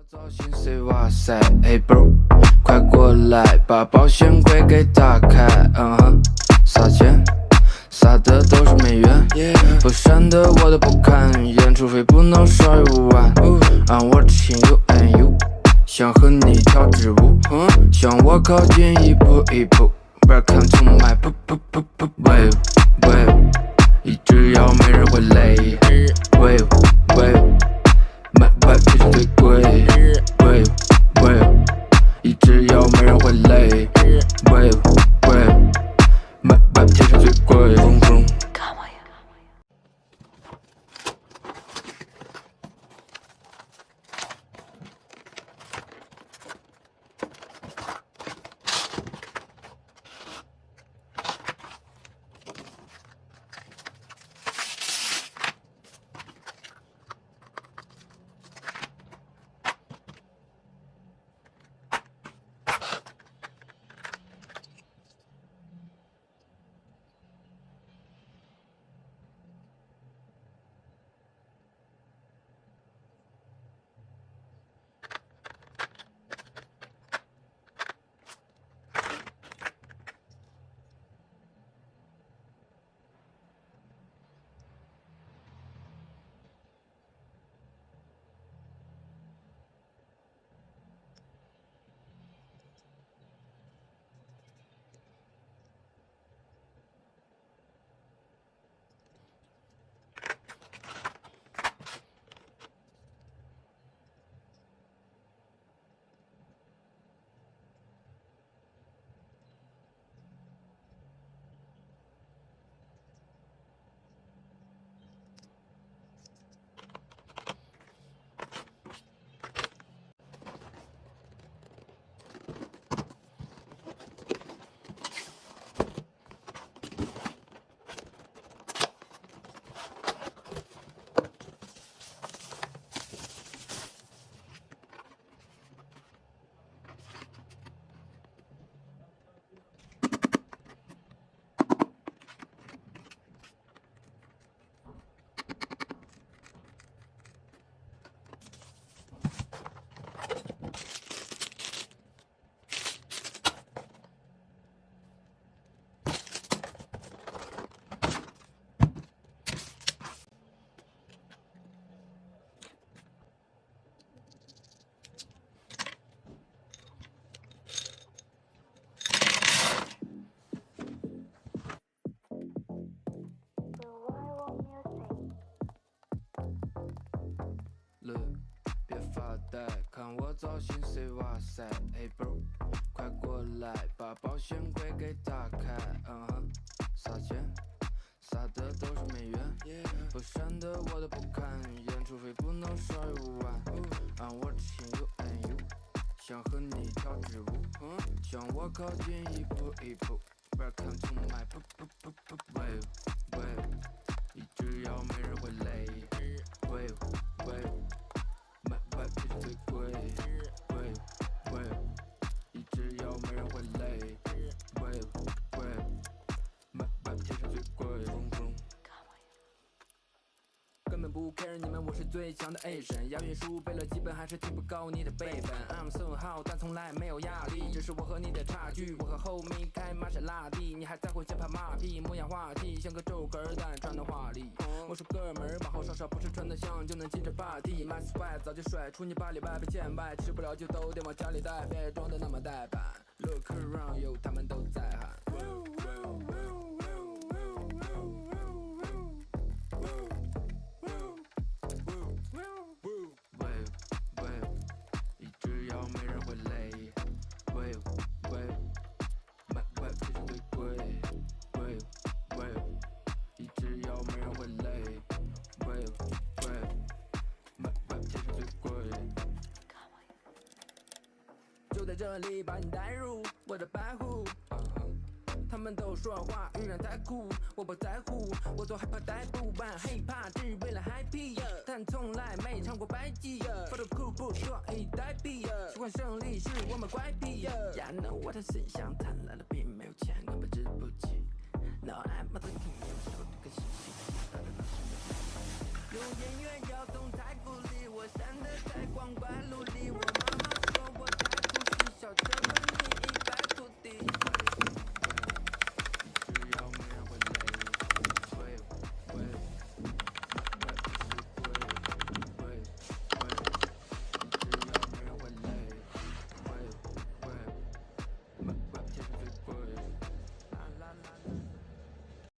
造型 say 哇塞，嘿 bro， 快过来把保险柜给打开，撒钱，撒的都是美元，不闪的我都不看眼，除非不能刷5万。I'm watching you and you， 想和你跳支舞，向我靠近一步一步 ，Welcome to my wave wave， 只要没人会累 ，wave wave。My vibe 其实最贵 ，wave wave， 只要没人会累 ，wave wave，My vibe 其实最贵。别发呆，看我造型 say 哇塞，嘿 bro， 快过来把保险柜给打开，撒钱，撒的都是美元，不闪的我都不看眼，除非不能刷5万。I'm watching you and you， 想和你跳支舞，向我靠近一步一步 ，Welcome to my wave wave， 只要没人会累 ，wave wave。My vibe 其实最贵 ，wave wave， 只要没人会累 ，wave wave，My vibe 其实最贵。根本不 care 你们，我是最强的 Asian， 押韵书背了几本还是提不高你的辈分。I'm so hot， 但从来没有压力，只是我和你的差距。我和后面开玛莎拉蒂，你还在乎先拍马屁，模样滑稽，像个周根但穿的华丽。我说哥们儿，往后稍稍不是穿得像就能进这 party。My swag 早就甩出你8里外被见外，吃不了就都得往家里带，别装的那么呆板。Look around you， 他们都在喊。只要没人会累 ，wave wave，My vibe 其实最贵 ，wave wave， 只要没人会累 ，wave wave，My vibe 其实最贵。就在这里把你带入我的白狐。他们都说话语言太酷，我不在乎，我做害怕逮捕玩hiphop只为了 happy， 但从来没唱过白鸡，发的酷不说一代币，喜欢胜利是我们怪癖。Yeah, know 我的思想贪婪的并没有钱，根本值不起。Now I'm a king， 有时候这个心情，有演员要动太鼓励，我闪的在光怪陆离。